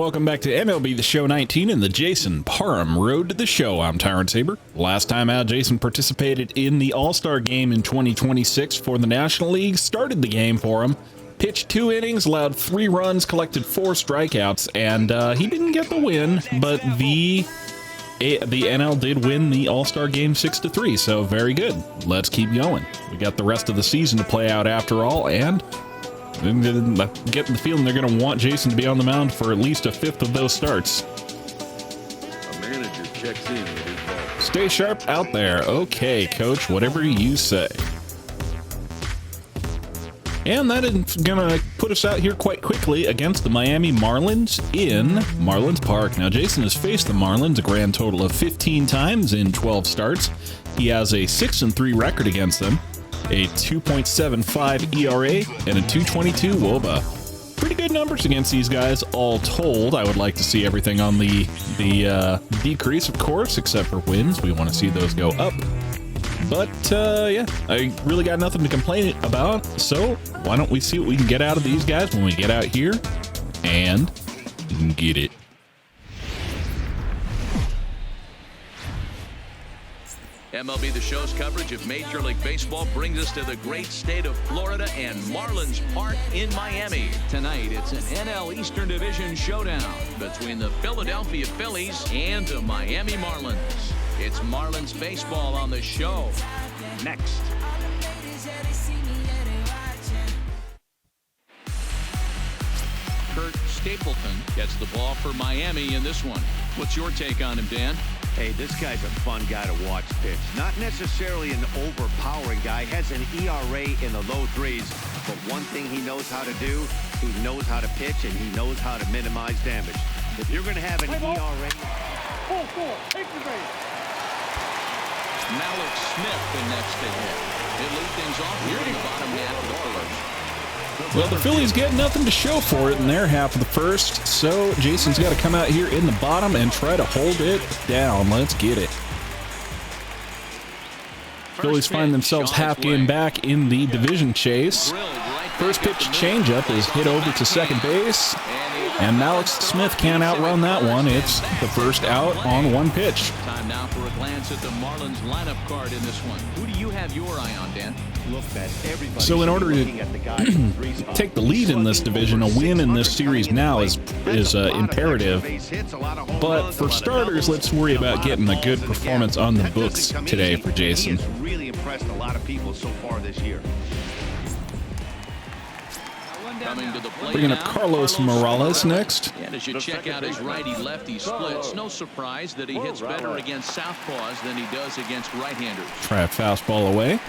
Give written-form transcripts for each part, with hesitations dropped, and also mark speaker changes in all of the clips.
Speaker 1: welcome back to MLB The Show 19 and the Jason Parham Road to the Show. I'm Tyrant Saber. Last time out, Jason participated in the All-Star Game in 2026 for the National League, started the game for him, pitched 2 innings, allowed 3 runs, collected 4 strikeouts, and he didn't get the win, but the NL did win the All-Star Game 6-3, so very good. Let's keep going. We got the rest of the season to play out after all, and I'm getting the feeling they're going to want Jason to be on the mound for at least a fifth of those starts.
Speaker 2: A manager checks in with his ball.
Speaker 1: Stay sharp out there. Okay, coach, whatever you say. And that is going to put us out here quite quickly against the Miami Marlins in Marlins Park. Now, Jason has faced the Marlins a grand total of 15 times in 12 starts. He has a 6-3 record against them, a 2.75 ERA, and a 2.22 WOBA. Pretty good numbers against these guys, all told. I would like to see everything on the decrease, of course, except for wins. We want to see those go up. But, yeah, I really got nothing to complain about, so why don't we see what we can get out of these guys when we get out here and get it.
Speaker 3: MLB The Show's coverage of Major League Baseball brings us to the great state of Florida and Marlins Park in Miami. Tonight, it's an NL Eastern Division showdown between the Philadelphia Phillies and the Miami Marlins. It's Marlins baseball on the show. Next. Kurt Stapleton gets the ball for Miami in this one. What's your take on him, Dan?
Speaker 4: Hey, this guy's a fun guy to watch pitch. Not necessarily an overpowering guy. Has an ERA in the low 3s. But one thing he knows how to do, he knows how to pitch, and he knows how to minimize damage. If you're going to have an ERA...
Speaker 5: Take the base.
Speaker 3: Malik Smith the next to hit. He'll lead things off here in the bottom half of the first.
Speaker 1: Well, the Phillies get nothing to show for it in their half of the first, so Jason's got to come out here in the bottom and try to hold it down. Let's get it. Phillies find themselves half game back in the division chase. First pitch changeup is hit over to second base, and Malik Smith can't outrun that one. It's the first out on one pitch.
Speaker 3: Time now for a glance at the Marlins lineup card in this one. Who do you have your eye on, Dan?
Speaker 1: So in order to take the lead in this division, a win in this series now is imperative. But for starters, let's worry about getting a good performance on the books today for Jason.
Speaker 4: He has really impressed a lot of people so far this year.
Speaker 3: Coming to the plate
Speaker 1: Bringing up
Speaker 3: now,
Speaker 1: Carlos Morales next.
Speaker 3: And as you check out his righty-lefty splits, no surprise that he hits better against southpaws than he does against right-handers.
Speaker 1: Try a fastball away.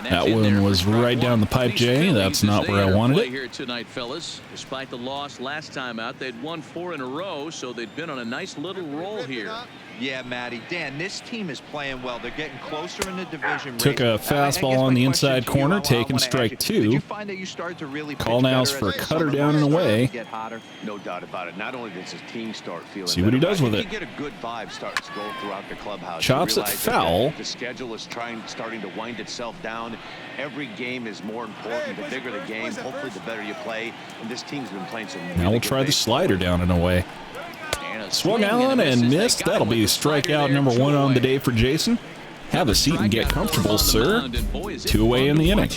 Speaker 1: That one was right down the pipe, Jay. That's not where I wanted it.
Speaker 3: Here tonight, fellas. Despite the loss last time out, they'd won 4 in a row, so they've been on a nice little roll here.
Speaker 6: Yeah, Matty. Dan, this team is playing well. They're getting closer in the division.
Speaker 1: Took a fastball on the inside corner, taking strike 2. Call now's for a cutter down and away.
Speaker 4: No doubt about it. Not only does his team start feeling
Speaker 1: See what he does with it.
Speaker 4: get a good vibe starting to go throughout the clubhouse.
Speaker 1: Chops it foul.
Speaker 4: The schedule is starting to wind itself down. Every game is more important. The bigger the game, hopefully the better you play. And this team's been playing some
Speaker 1: Now we'll try the slider down and away. Swung on and missed. That'll be strikeout number 1 on the day for Jason. Have a seat and get comfortable, sir. 2 away in the inning.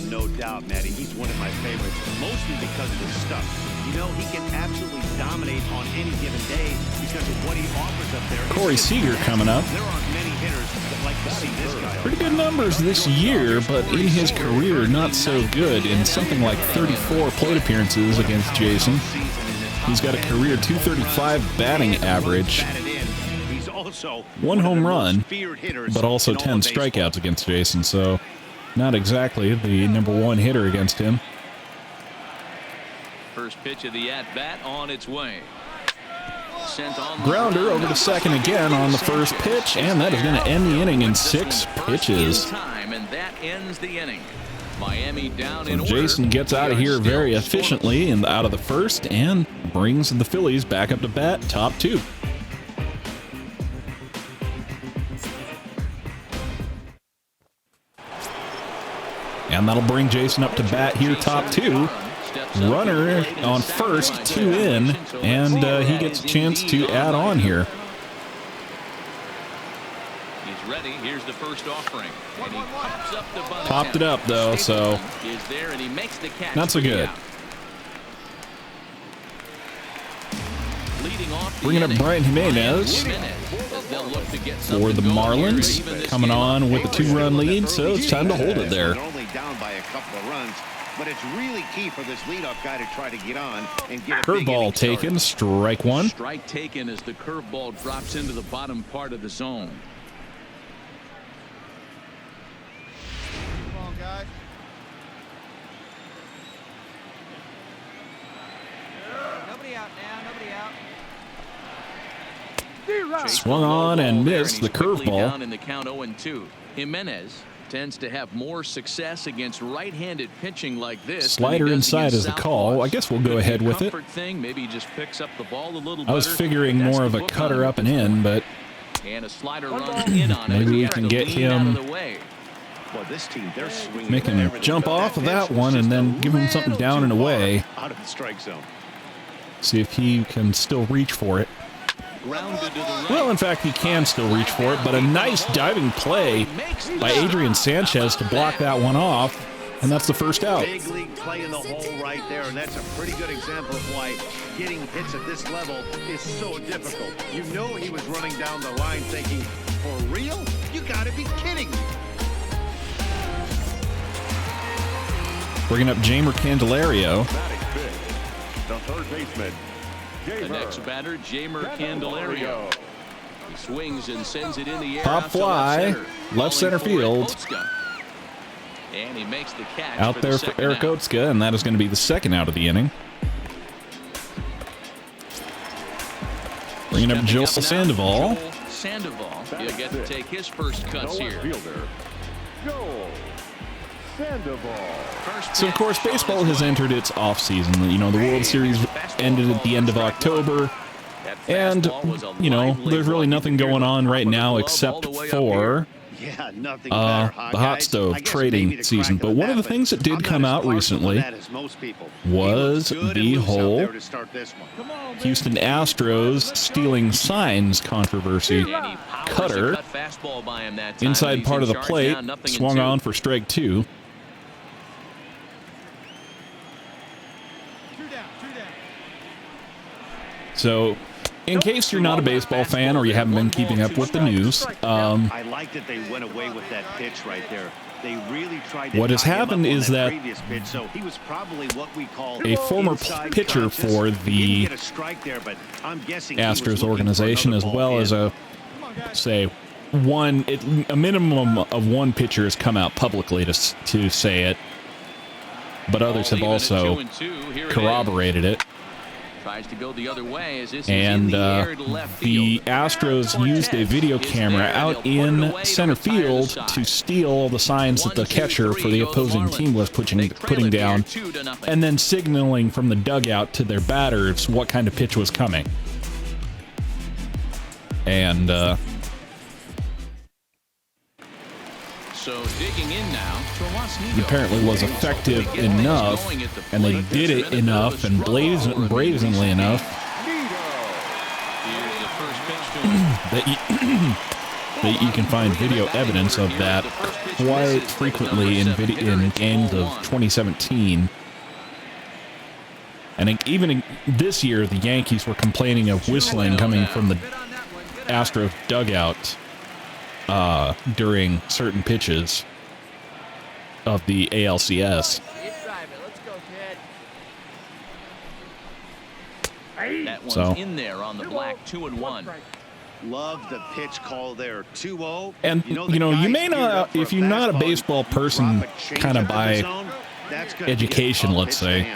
Speaker 4: No doubt, Matty. He's one of my favorites, mostly because of his stuff. You know, he can absolutely dominate on any given day because of what he offers up there.
Speaker 1: Corey Seager coming up.
Speaker 4: There aren't many hitters that like to see this guy.
Speaker 1: Pretty good numbers this year, but in his career, not so good. In something like 34 plate appearances against Jason. He's got a career .235 batting average, 1 home run, but also 10 strikeouts against Jason, so not exactly the number 1 hitter against him.
Speaker 3: First pitch of the at-bat on its way. Sent on
Speaker 1: Grounder over to second again on the first pitch, and that is going to end the inning in 6 pitches.
Speaker 3: And that ends the inning. Miami down
Speaker 1: So
Speaker 3: in
Speaker 1: Jason gets out of here very efficiently and out of the first and brings the Phillies back up to bat, top 2. And that'll bring Jason up to bat here, top 2. runner on first, 2 in, and he gets a chance to add on here.
Speaker 3: He's ready. Here's the first offering. And he pops up the bunt
Speaker 1: Popped it up, though, so
Speaker 3: is there, and he makes the catch.
Speaker 1: not so good. Bringing up Brian Jimenez for the Marlins, coming on with a 2-run lead, so it's time to hold it there.
Speaker 4: Only down by a couple of runs, but it's really key for this leadoff guy to try to get on and get a big
Speaker 1: curveball taken, strike one.
Speaker 3: Strike taken as the curveball drops into the bottom part of the zone.
Speaker 5: Come on, guys. Nobody out now. Nobody out.
Speaker 1: Swung on and missed the curveball.
Speaker 3: Down in the count 0-2. Jimenez tends to have more success against right-handed pitching like this.
Speaker 1: Slider inside is the call. I guess we'll go ahead with it.
Speaker 3: Maybe he just picks up the ball a little
Speaker 1: I was figuring more of a cutter up and in, but
Speaker 3: and a slider runs in on
Speaker 1: maybe we
Speaker 3: it.
Speaker 1: can get him,
Speaker 4: Well, this team, they're swinging
Speaker 1: make him jump off of that one and then give him something down and away.
Speaker 4: Out of the strike zone.
Speaker 1: See if he can still reach for it. Well, in fact, he can still reach for it, but a nice diving play by Adrian Sanchez to block that one off, and that's the first out.
Speaker 4: Big league play in the hole right there, and that's a pretty good example of why getting hits at this level is so difficult. You know he was running down the line thinking, for real? You gotta be kidding me.
Speaker 1: Bringing up Jamer Candelario.
Speaker 2: The third baseman.
Speaker 3: The next batter, Jamer Candelario. He swings and sends it in the air.
Speaker 1: Pop fly, left center field.
Speaker 3: And he makes the catch
Speaker 1: Out there for Eric Otska, and that is going to be the second out of the inning. Bringing up Joel Sandoval.
Speaker 3: He'll get to take his first cuts here.
Speaker 2: Joel Sandoval.
Speaker 1: So, of course, baseball has entered its offseason. You know, the World Series ended at the end of October. And, you know, there's really nothing going on right now except for
Speaker 4: the
Speaker 1: the hot stove trading season. But one of the things that did come out recently was the whole Houston Astros stealing signs controversy. Cutter, inside part of the plate, swung on for strike 2. So, in case you're not a baseball fan or you haven't been keeping up with the news,
Speaker 4: I like that they went away with that pitch right there. They really tried to
Speaker 1: what has happened is that
Speaker 4: pitch, so he was probably what we call
Speaker 1: a former pitcher for the Astros organization, as well as a, say, a minimum of one pitcher has come out publicly to say it, but others have also corroborated it.
Speaker 3: Tries to go the other way as this
Speaker 1: and
Speaker 3: is in the air to left
Speaker 1: the
Speaker 3: field.
Speaker 1: Astros used a video camera out in center field to steal the signs that the catcher for the opposing team was putting down, and then signaling from the dugout to their batters what kind of pitch was coming. And
Speaker 3: so digging in now,
Speaker 1: it apparently was effective enough, and they did it enough and brazenly enough that you can find video evidence of that quite frequently in games of 2017. And even this year, the Yankees were complaining of whistling coming from the Astros dugout during certain pitches of the ALCS.
Speaker 3: that one's
Speaker 1: So
Speaker 3: in there on the black, 2-1.
Speaker 4: Love the pitch call there, 2-0.
Speaker 1: And you may not, if you're not a baseball person, kind of by education, let's say,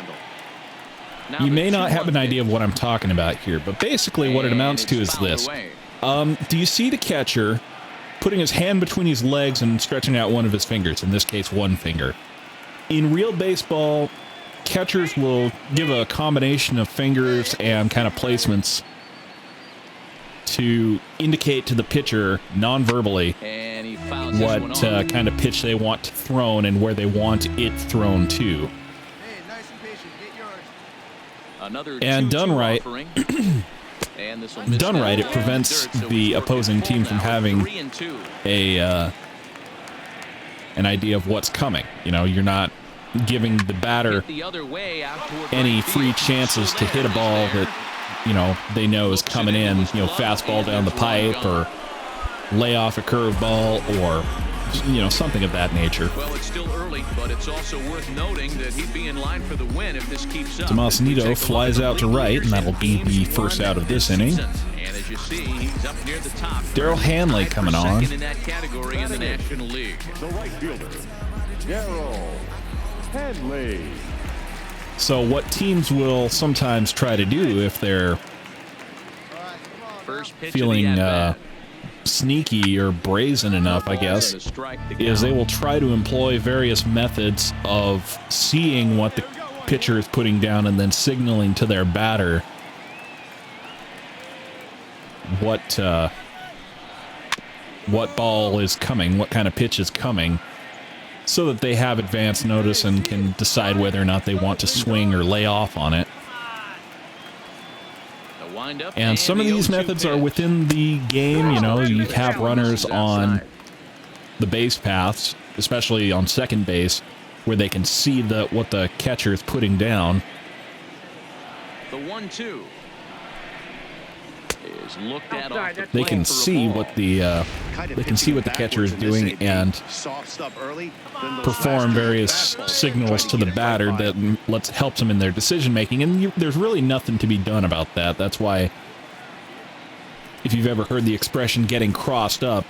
Speaker 1: you may not have an idea of what I'm talking about here. But basically, what it amounts to is this: do you see the catcher putting his hand between his legs and stretching out one of his fingers? In this case, one finger. In real baseball, catchers will give a combination of fingers and kind of placements to indicate to the pitcher non-verbally what kind of pitch they want thrown and where they want it thrown to. And done right, done right, it prevents the opposing team from having an idea of what's coming. You know, you're not giving the batter any free chances to hit a ball that, you know, they know is coming in, you know, fastball down the pipe or lay off a curveball or, you know, something of that nature.
Speaker 3: Well, it's still early, but it's also worth noting that he'd be in line for the win if this keeps up.
Speaker 1: Tomasnito flies out to right, and that'll be the first out of this inning.
Speaker 3: And as you see, he's up near the top.
Speaker 1: Darryl Hanley coming on.
Speaker 3: In that category in the National League.
Speaker 2: The right fielder, Darryl Hanley.
Speaker 1: So what teams will sometimes try to do if they're
Speaker 3: First pitch
Speaker 1: feeling sneaky or brazen enough, I guess, is they will try to employ various methods of seeing what the pitcher is putting down and then signaling to their batter what ball is coming, what kind of pitch is coming, so that they have advance notice and can decide whether or not they want to swing or lay off on it. And some of these methods are within the game. You know, you have runners on the base paths, especially on second base, where they can see what the catcher is putting down.
Speaker 3: The 1-2 is looked at off the
Speaker 1: They can see what the catcher is doing and perform various signals to the batter that helps them in their decision making. And there's really nothing to be done about that. That's why, if you've ever heard the expression "getting crossed up,"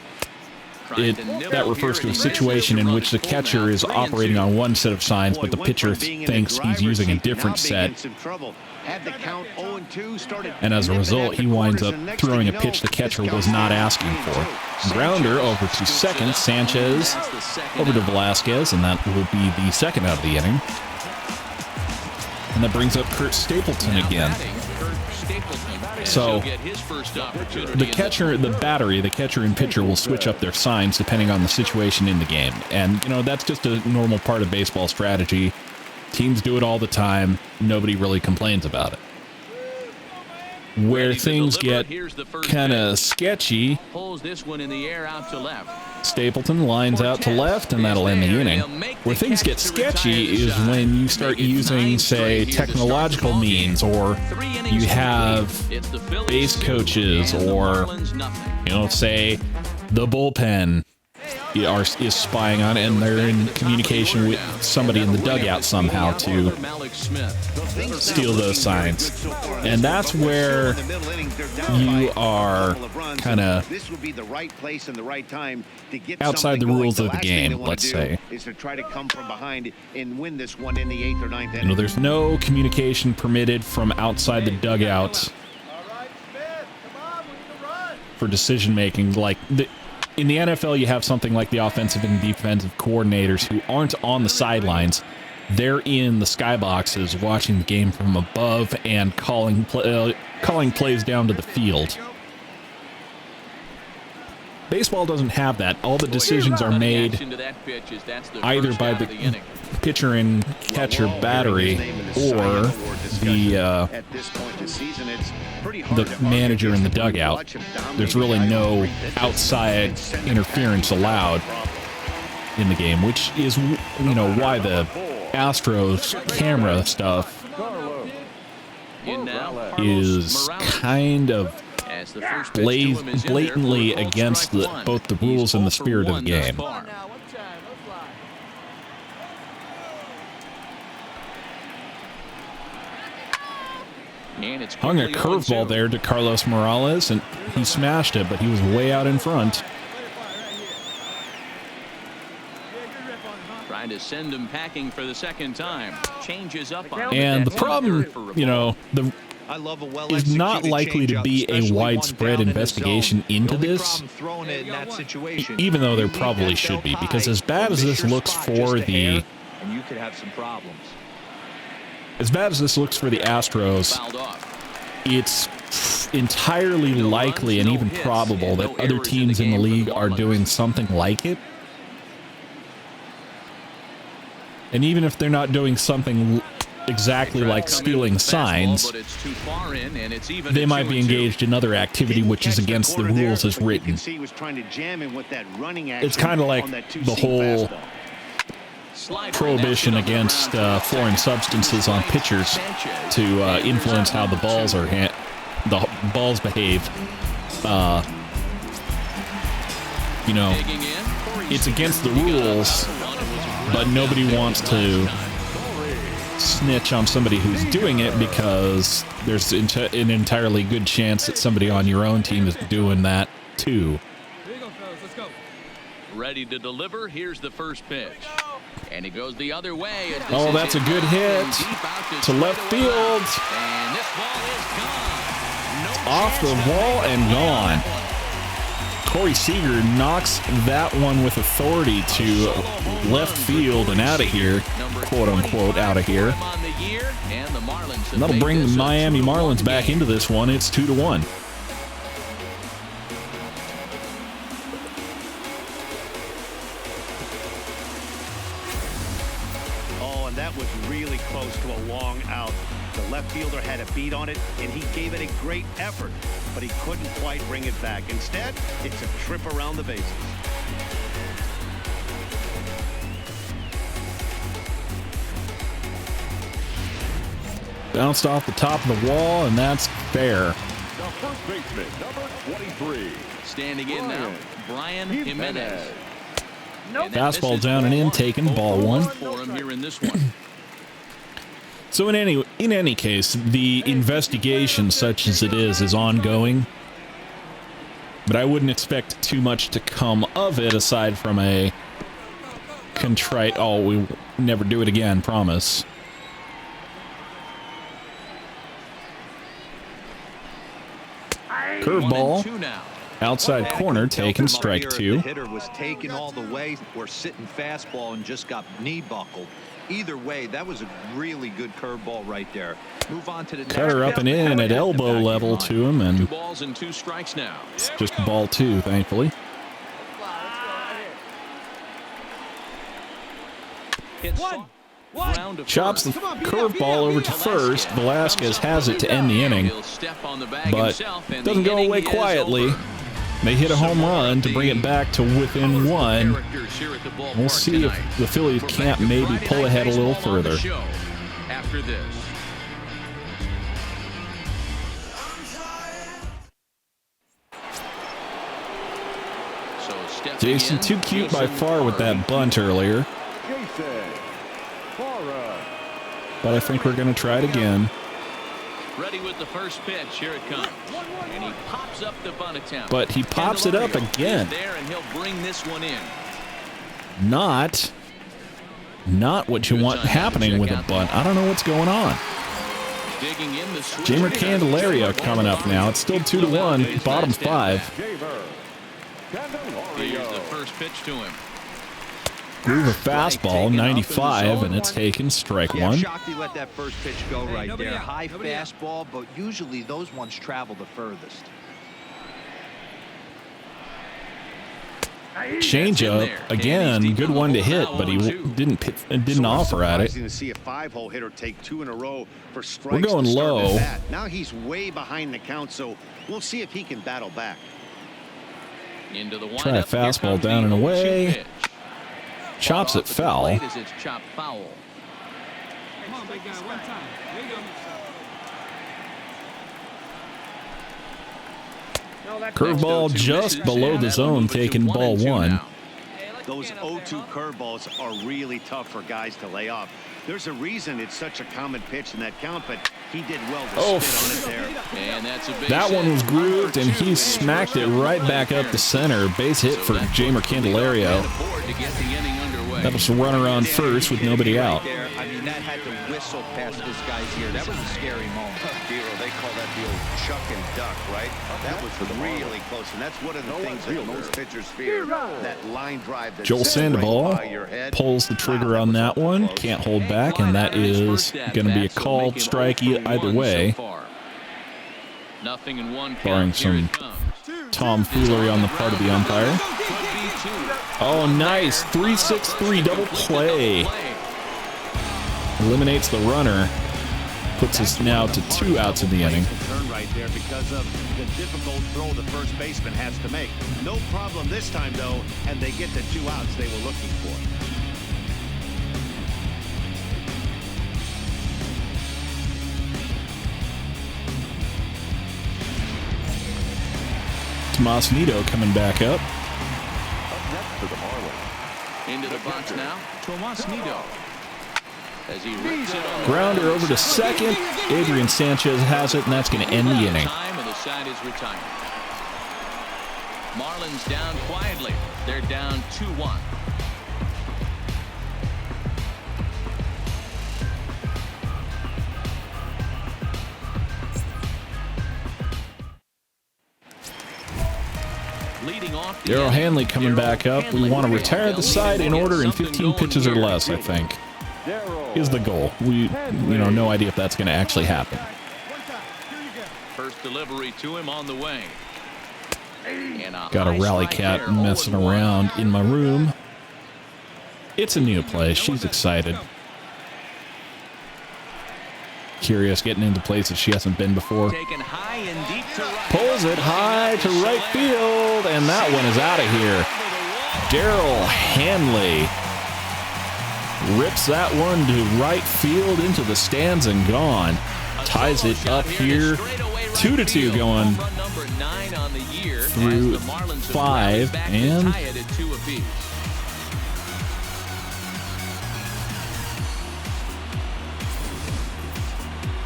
Speaker 1: that refers to a situation in which the catcher is operating on one set of signs, but the pitcher thinks he's using a different set. And as a result, he winds up throwing a pitch the catcher was not asking for. Grounder over to second. Sanchez over to Velasquez, and that will be the second out of the inning. And that brings up Kurt Stapleton again. So the catcher, the catcher and pitcher will switch up their signs depending on the situation in the game. And, you know, that's just a normal part of baseball strategy. Teams do it all the time. Nobody really complains about it. Where things get kind of sketchy, Stapleton lines out to left, and that'll end the inning. Where things get sketchy is when you start using, say, technological means, or you have base coaches, or, you know, say, the bullpen is spying on it, and they're in communication with somebody in the dugout somehow to steal those signs. And that's where you are kind of outside the rules of the game, let's say. You know, there's no communication permitted from outside the dugout for decision making. Like in the NFL, you have something like the offensive and defensive coordinators who aren't on the sidelines. They're in the skyboxes watching the game from above and calling plays down to the field. Baseball doesn't have that. All the decisions are made either by the pitcher and catcher battery or the manager in the dugout. There's really no outside interference allowed in the game, which is, you know, why the Astros camera stuff is kind of blatantly against both the rules and the spirit of the game. Hung a curveball there to Carlos Morales, and he smashed it, but he was way out in front.
Speaker 3: Trying to send him packing for the second time. Changes up on
Speaker 1: and the problem, you know, is not likely to be a widespread investigation into this, even though there probably should be, because as bad as this looks for the Astros, it's entirely likely and even probable that other teams in the league are doing something like it. And even if they're not doing something exactly like stealing signs, they might be engaged in other activity which is against the rules as written. It's kind of like the whole prohibition against foreign substances on pitchers to influence how the balls are behave. You know, it's against the rules, but nobody wants to snitch on somebody who's doing it because there's an entirely good chance that somebody on your own team is doing that too.
Speaker 3: Ready to deliver. Here's the first pitch. And he goes the other way.
Speaker 1: Oh, that's a good hit to left field.
Speaker 3: And this ball is gone. No
Speaker 1: Off the wall and gone. Corey Seager knocks that one with authority to left field and out of here, quote unquote, out of here. And that'll bring the Miami Marlins back into this one. It's 2-1.
Speaker 4: Oh, and that was really close to a long out. The left fielder had a beat on it, and he gave it a great effort, but he couldn't quite bring it back. Instead, it's a trip around the bases.
Speaker 1: Bounced off the top of the wall, and that's fair.
Speaker 2: The first baseman, number 23.
Speaker 3: Standing in now, Brian Jimenez.
Speaker 1: Fastball down and in, taken, ball one.
Speaker 3: For him here in this one.
Speaker 1: So in any case, the investigation, such as it is ongoing. But I wouldn't expect too much to come of it aside from a contrite, oh, we never do it again, promise. Curveball, outside corner, taken, strike two.
Speaker 6: The hitter was taken all the way or sitting fastball and just got knee buckled. Either way, that was a really good curveball right there. Move on to the
Speaker 1: Cutter up and in at elbow level to him, and
Speaker 3: 2 balls and 2 strikes now.
Speaker 1: It's just ball two, thankfully. Chops the curveball over to first. Velasquez has it to end the inning, but doesn't go away quietly. They hit a home run to bring it back to within one. We'll see if the Phillies can't maybe pull ahead a little further.
Speaker 3: After this.
Speaker 1: Jason, too cute by far with that bunt earlier.
Speaker 2: Jason Parham.
Speaker 1: But I think we're going to try it again.
Speaker 3: Ready with the first pitch. Here it comes. And he pops up the bunt attempt.
Speaker 1: But he pops it up again.
Speaker 3: There, and he'll bring this one in.
Speaker 1: Not what you want happening with a bunt. I don't know what's going on. Jamer Candelario coming up now. It's still 2-1, bottom 5.
Speaker 3: Here's the first pitch to him.
Speaker 1: Groove a fastball, 95, and it's taken, strike one.
Speaker 6: I'm shocked he let that first pitch go right there. High fastball, but usually those ones travel the furthest.
Speaker 1: Changeup again, good one to hit, but he didn't offer at it.
Speaker 4: To see a 5-hole hitter take 2 in a row for strikes.
Speaker 1: We're going low.
Speaker 4: Now he's way behind the count, so we'll see if he can battle back.
Speaker 3: Into the
Speaker 1: try a fastball down and away. Chops it foul. Curveball just below the zone, taking ball one.
Speaker 4: Those 0-2 curveballs are really tough for guys to lay off. There's a reason it's such a common pitch in that count, but he did well to spit on it there.
Speaker 3: And that's a base
Speaker 1: that one was grooved, and he smacked it right back up the center. Base hit for Jamer Candelario. That was a runner on first with nobody out.
Speaker 6: I mean, that had to whistle past this guy's ear. That was a scary moment.
Speaker 4: They call that the old chuck and duck, right? That was really close, and that's one of the things that most pitchers fear. That line drive.
Speaker 1: Joel Sandoval pulls the trigger on that one. Can't hold back, and that is going to be a called strike either way. Barring some tomfoolery on the part of the umpire. Oh, nice. 3-6-3 double play. eliminates the runner. Puts us now to 2 outs in the inning.
Speaker 4: Turn right there because of the difficult throw the first baseman has to make. No problem this time, though, and they get the 2 outs they were looking for.
Speaker 1: Tomas Nido coming back up.
Speaker 3: Into the box now, Tomas Nido. As he rips it on
Speaker 1: Grounder over to second. Adrian Sanchez has it, and that's going to end the inning.
Speaker 3: Time and the side is retired. Marlins down quietly. They're down 2-1. Leading off,
Speaker 1: Darryl Hanley coming back up. We want to retire the side in order in 15 pitches or less, I think, is the goal. We, no idea if that's going to actually happen.
Speaker 3: First delivery to him on the way.
Speaker 1: Got a rally cat messing around in my room. It's a new place. She's excited. Curious, getting into places she hasn't been before. Pulls it high to right field, and that one is out of here. Darryl Hanley rips that one to right field into the stands and gone. Ties it up here. 2-2 going through 5, and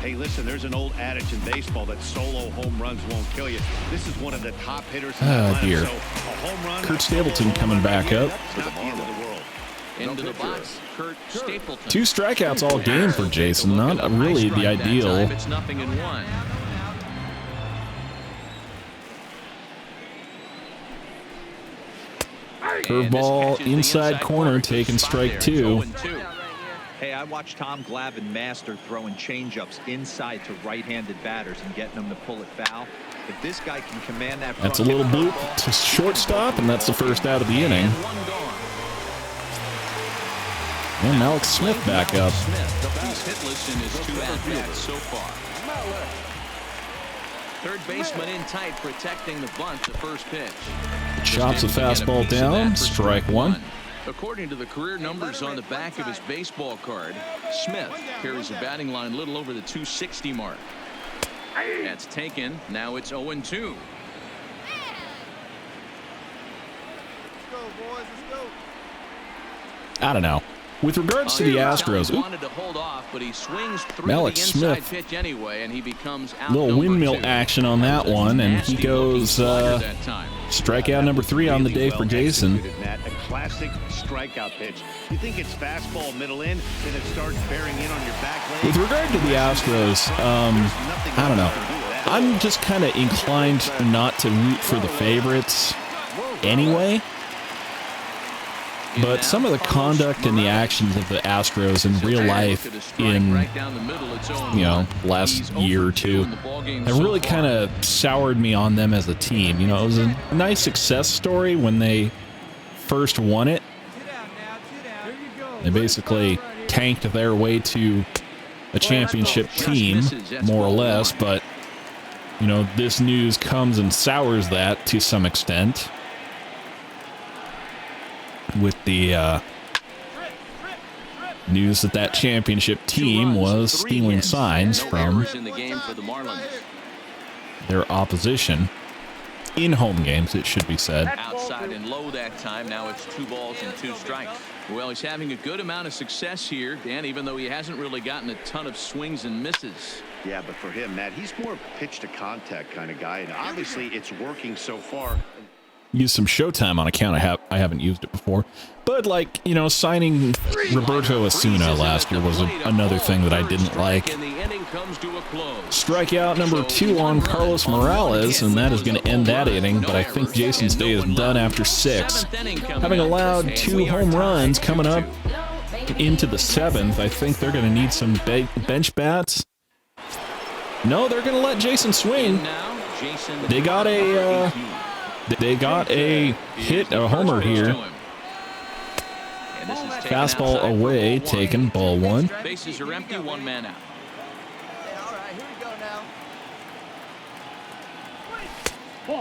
Speaker 4: Hey, listen, there's an old adage in baseball that solo home runs won't kill you. This is one of the top hitters in the lineup,
Speaker 1: dear.
Speaker 4: so a home run,
Speaker 1: Kurt Stapleton coming back up.
Speaker 4: That's not the end of the world.
Speaker 3: into the box. Kurt Stapleton.
Speaker 1: 2 strikeouts all game for Jason. Not really the ideal.
Speaker 3: It's 0-1.
Speaker 1: Curveball inside corner, taking strike 2.
Speaker 6: Hey, I watched Tom Glavine master throwing changeups inside to right-handed batters and getting them to pull it foul. If this guy can command that,
Speaker 1: That's a little bloop to shortstop, and that's the first out of the inning. And Alex Smith back up.
Speaker 3: He's hitless in his 2 at-bats so far. Third baseman in tight, protecting the bunt, the first pitch.
Speaker 1: Chops a fastball down, strike 1.
Speaker 3: According to the career numbers on the back of his baseball card, Smith carries a batting line a little over the 260 mark. That's taken. Now it's 0-2.
Speaker 1: I don't know. With regards to the Astros,
Speaker 3: wanted to hold off, but he swings through
Speaker 1: Alex
Speaker 3: the inside
Speaker 1: Smith,
Speaker 3: pitch anyway, and he becomes out
Speaker 1: little
Speaker 3: number
Speaker 1: windmill
Speaker 3: 2.
Speaker 1: action on that one, and he goes strikeout number 3 on the day for Jason.
Speaker 4: Matt, a classic strikeout pitch. You think it's fastball middle in, then it starts bearing in on your back leg.
Speaker 1: With regard to the Astros, I don't know. I'm just kind of inclined not to root for the favorites anyway. But some of the conduct and the actions of the Astros in real life in, last year or 2 have really kind of soured me on them as a team. It was a nice success story when they first won it. They basically tanked their way to a championship team, more or less, but, this news comes and sours that to some extent. With the news that championship team was stealing signs from their opposition in home games, it should be said.
Speaker 3: Outside and low that time. Now it's 2 balls and 2 strikes. Well, he's having a good amount of success here, Dan, even though he hasn't really gotten a ton of swings and misses.
Speaker 4: Yeah, but for him, Matt, he's more pitch to contact kind of guy, and obviously it's working so far.
Speaker 1: Use some Showtime on account I haven't used it before, but signing Roberto Osuna last year was another thing that I didn't like. Strikeout number 2 on Carlos Morales, and that is going to end that inning, but I think Jason's day is done after 6. Having allowed 2 home runs coming up into the 7th, I think they're going to need some bench bats. No, they're going to let Jason swing. They got a hit, a homer here.
Speaker 3: This is taken
Speaker 1: Fastball
Speaker 3: outside for
Speaker 1: away,
Speaker 3: ball one.
Speaker 1: taken, ball one.
Speaker 3: Bases are empty, one man out.
Speaker 5: All right, here we go now.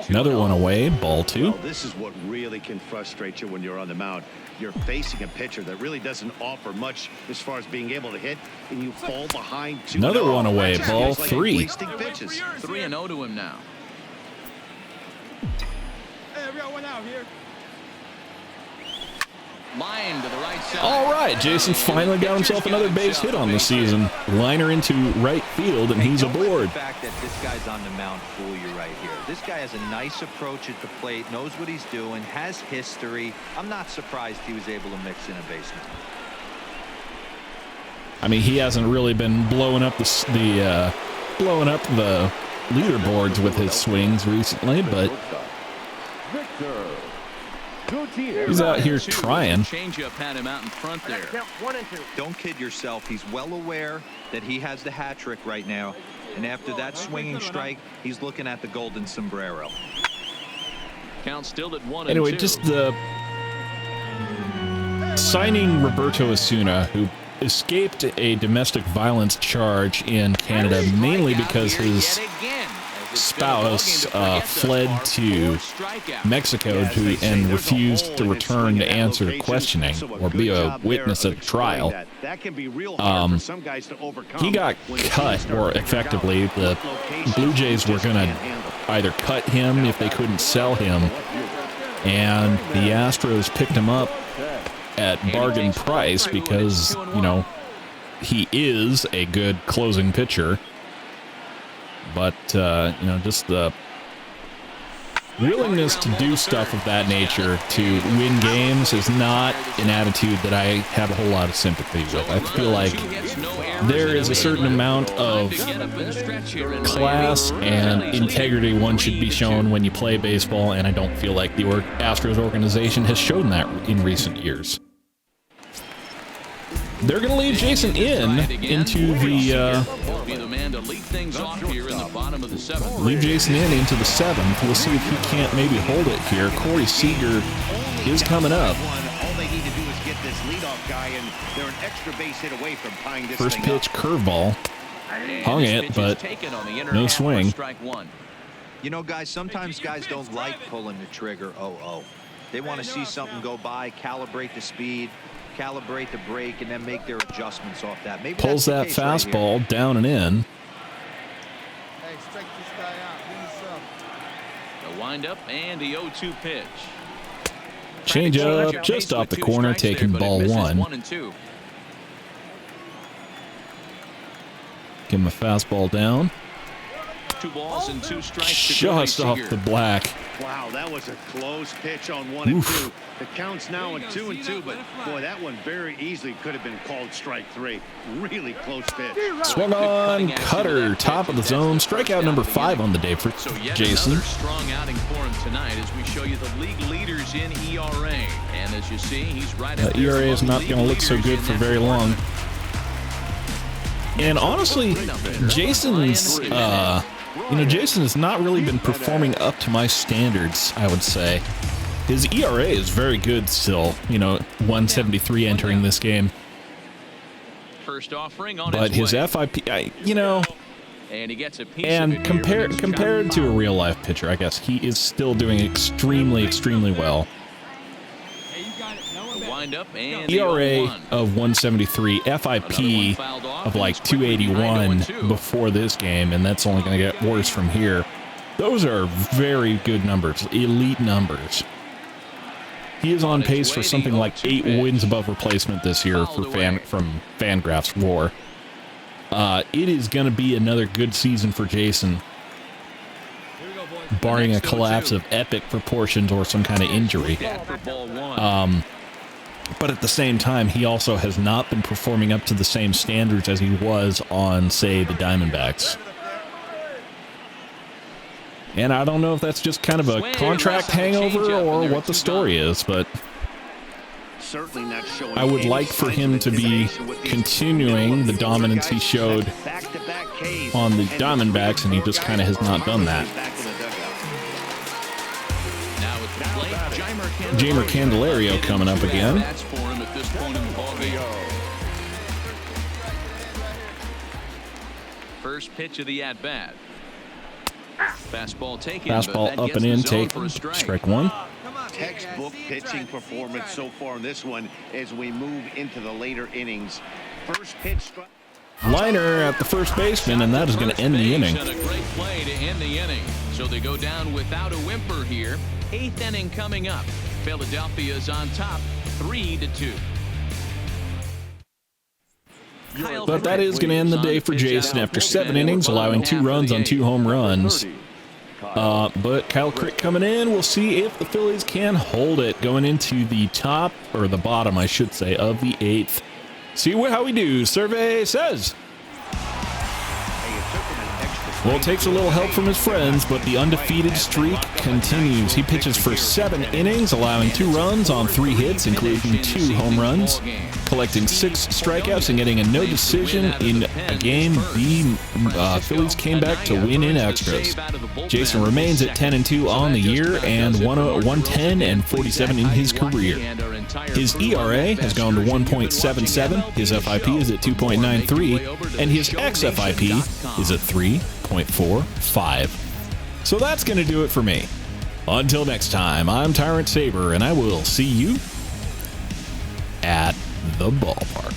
Speaker 1: Another one away, ball two.
Speaker 4: Well, this is what really can frustrate you when you're on the mound. You're facing a pitcher that really doesn't offer much as far as being able to hit, and you fall behind 2-0.
Speaker 1: Another one away,
Speaker 4: That
Speaker 1: ball
Speaker 4: feels like
Speaker 1: three.
Speaker 4: wasting pitches.
Speaker 3: 3-0 to him now.
Speaker 5: Hey, we got one out here.
Speaker 3: Line to the right side.
Speaker 1: All right, Jason finally got himself another base hit on the season. Liner into right field, and he's
Speaker 6: Don't let
Speaker 1: aboard.
Speaker 6: the fact that this guy's on the mound fool you right here. This guy has a nice approach at the plate, knows what he's doing, has history. I'm not surprised he was able to mix in a base hit.
Speaker 1: I mean, he hasn't really been blowing up the leaderboards with his swings recently, but he's out here trying.
Speaker 3: Changeup had him out in front there.
Speaker 6: Don't kid yourself. He's well aware that he has the hat trick right now. And after that swinging strike, he's looking at the golden sombrero.
Speaker 3: Count still at 1-2.
Speaker 1: Anyway, just the signing Roberto Osuna, who escaped a domestic violence charge in Canada, mainly because his spouse fled to Mexico and refused to return to answer questioning or be a witness at the trial. He got cut, or effectively the Blue Jays were going to either cut him if they couldn't sell him, and the Astros picked him up at bargain price because, you know, he is a good closing pitcher. But, you know, just the willingness to do stuff of that nature to win games is not an attitude that I have a whole lot of sympathy with. I feel like there is a certain amount of class and integrity one should be shown when you play baseball, and I don't feel like the Astros organization has shown that in recent years. They're going to leave Jason into the leave Jason into the seventh. We'll see if he can't maybe hold it here. Corey Seager is coming up.
Speaker 4: All they need to do is get this leadoff guy, and they're an extra base hit away from tying this
Speaker 1: First
Speaker 4: thing
Speaker 1: pitch,
Speaker 4: up.
Speaker 1: curveball. Hung it, but no swing.
Speaker 6: You know, guys, sometimes guys don't like pulling the trigger 0-0. They want to see something go by, calibrate the speed, calibrate the brake, and then make their adjustments off that. Maybe
Speaker 1: pulls that
Speaker 6: that's the case right
Speaker 1: fastball down and in.
Speaker 5: Hey, strike this guy out. Give me some.
Speaker 3: The windup and the 0-2 pitch.
Speaker 1: Change up just off the corner, taking ball one.
Speaker 3: 1-2.
Speaker 1: Give him a fastball down.
Speaker 3: 2 balls and 2 strikes.
Speaker 1: Just off the black.
Speaker 4: Wow, that was a close pitch on 1 and 2. The count's now at 2 and 2, but boy, that one very easily could have been called strike 3. Really close pitch.
Speaker 1: Swung on, cutter, top of the zone. Strikeout number 5 on the day for Jason.
Speaker 3: Another strong outing for him tonight as we show you the league leaders in ERA. And as you see, he's right up there.
Speaker 1: ERA is not going to look so good for very long. And honestly, Jason's, Jason has not really been performing up to my standards, I would say. His ERA is very good still, 173 entering this game.
Speaker 3: First offering on
Speaker 1: But his FIP,
Speaker 3: and he gets a piece
Speaker 1: and
Speaker 3: of it here.
Speaker 1: compared to a real-life pitcher, I guess, he is still doing extremely, extremely well.
Speaker 3: Wind-up and
Speaker 1: ERA
Speaker 3: 0-1.
Speaker 1: of 173, FIP of like 281 before this game, and that's only going to get worse from here. Those are very good numbers, elite numbers. He is on pace for something like 8 wins above replacement this year for from Fangraphs WAR. It is going to be another good season for Jason, barring a collapse of epic proportions or some kind of injury. But at the same time, he also has not been performing up to the same standards as he was on, say, the Diamondbacks. And I don't know if that's just kind of a contract hangover or what the story is, but I would like for him to be continuing the dominance he showed on the Diamondbacks, and he just kind of has not done that. Jamer Candelario coming up again.
Speaker 3: at this point in the ballgame. First pitch of the at-bat. Fastball taken.
Speaker 1: Fastball up and in, taken. Strike one.
Speaker 4: Textbook pitching performance so far in this one as we move into the later innings. First pitch strike.
Speaker 1: Liner at the first baseman, and that is going to end the inning.
Speaker 3: And a great play to end the inning. So they go down without a whimper here. 8th inning coming up. Philadelphia's on top, 3-2.
Speaker 1: But that is going to end the day for Jason after 7 innings, allowing 2 runs on 2 home runs. But Kyle Crick coming in. We'll see if the Phillies can hold it going into the top, or the bottom, I should say, of the 8th. See how we do. Survey says. Well, it takes a little help from his friends, but the undefeated streak continues. He pitches for 7 innings, allowing 2 runs on 3 hits, including 2 home runs, collecting 6 strikeouts and getting a no decision in a game the Phillies came back to win in extras. Jason remains at 10-2 on the year and 110 and 47 in his career. His ERA has gone to 1.77, his FIP is at 2.93, and his xFIP is at 3.45. So that's going to do it for me. Until next time, I'm Tyrant Saber, and I will see you at the ballpark.